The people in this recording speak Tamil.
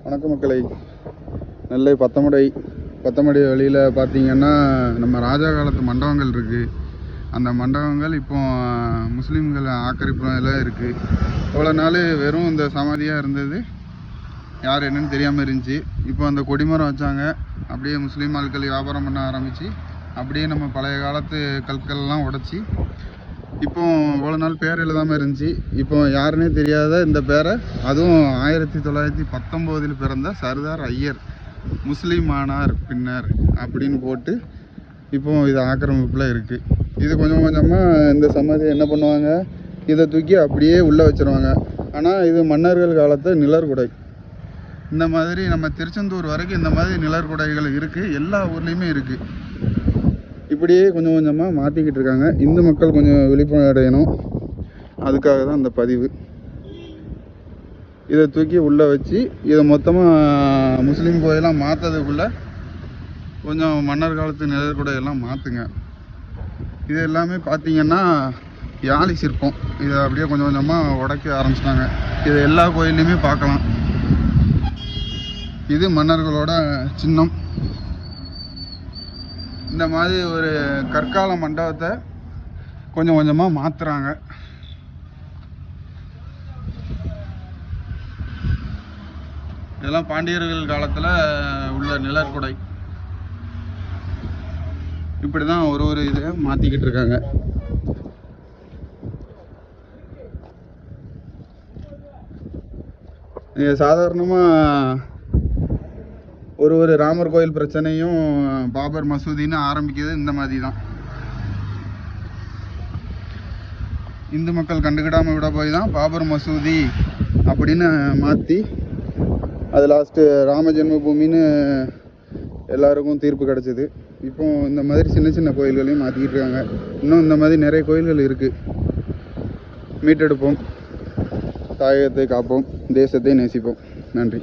வணக்க மக்களை. நெல்லை பத்தமடை வழியில் பார்த்தீங்கன்னா நம்ம ராஜா காலத்து மண்டபங்கள் இருக்குது. அந்த மண்டபங்கள் இப்போ முஸ்லீம்கள் ஆக்கிரமிப்பில் இருக்குது. இவ்வளோ நாள் வெறும் இந்த சமாதியாக இருந்தது, யார் என்னன்னு தெரியாமல் இருந்துச்சு. இப்போ அந்த கொடிமரம் வச்சாங்க, அப்படியே முஸ்லீம் ஆட்கள் வியாபாரம் பண்ண ஆரம்பித்து அப்படியே நம்ம பழைய காலத்து கற்கள்லாம் உடைச்சி இப்போ இவ்வளோ நாள் பேர் எழுதாமல் இருந்துச்சு. இப்போ யாருன்னே தெரியாத இந்த பேரை, அதுவும் 1919 பிறந்த சர்தார் ஐயர் முஸ்லீம் ஆனார் பின்னர் அப்படின்னு போட்டு இப்போ இது ஆக்கிரமிப்பில் இருக்குது. இது கொஞ்சம் கொஞ்சமாக இந்த சமாதியை என்ன பண்ணுவாங்க, இதை தூக்கி அப்படியே உள்ளே வச்சுருவாங்க. ஆனால் இது மன்னர்கள் காலத்து நிழற்குடை. இந்த மாதிரி நம்ம திருச்செந்தூர் வரைக்கும் இந்த மாதிரி நிழற்குடைகள் இருக்குது, எல்லா ஊர்லேயுமே இருக்குது. இப்படியே கொஞ்சம் கொஞ்சமாக மாற்றிக்கிட்டு இருக்காங்க. இந்து மக்கள் கொஞ்சம் விழிப்புணர்வு அடையணும், அதுக்காக தான் இந்த பதிவு. இதை தூக்கி உள்ளே வச்சு இதை மொத்தமாக முஸ்லீம் கோயிலாக மாற்றதுக்குள்ளே கொஞ்சம் மன்னர் காலத்து நிழற்குடையெல்லாம் மாற்றுங்க. இது எல்லாமே பார்த்திங்கன்னா யாழி சிற்பம். இதை அப்படியே கொஞ்சம் கொஞ்சமாக உடைக்க ஆரம்பிச்சிட்டாங்க. இதை எல்லா கோயில்லையுமே பார்க்கலாம். இது மன்னர்களோட சின்னம். இந்த மாதிரி ஒரு கற்கால மண்டபத்தை கொஞ்சம் கொஞ்சமாக மாற்றுறாங்க. இதெல்லாம் பாண்டியர்கள் காலத்தில் உள்ள நிழற்குடை. இப்படி தான் ஒரு இதை மாற்றிக்கிட்டு இருக்காங்க. சாதாரணமாக ஒரு ராமர் கோயில் பிரச்சனையும் பாபர் மசூதின்னு ஆரம்பிக்கிறது இந்த மாதிரி தான். இந்து மக்கள் கண்டுக்கிடாமல் விட போய் தான் பாபர் மசூதி அப்படின்னு மாற்றி அது லாஸ்ட்டு ராம ஜென்மபூமின்னு எல்லாருக்கும் தீர்ப்பு கிடச்சிது. இப்போ இந்த மாதிரி சின்ன சின்ன கோயில்களையும் மாற்றிக்கிட்டு இருக்காங்க. இன்னும் இந்த மாதிரி நிறைய கோயில்கள் இருக்குது. மீட்டெடுப்போம், தாயகத்தை காப்போம், தேசத்தை நேசிப்போம். நன்றி.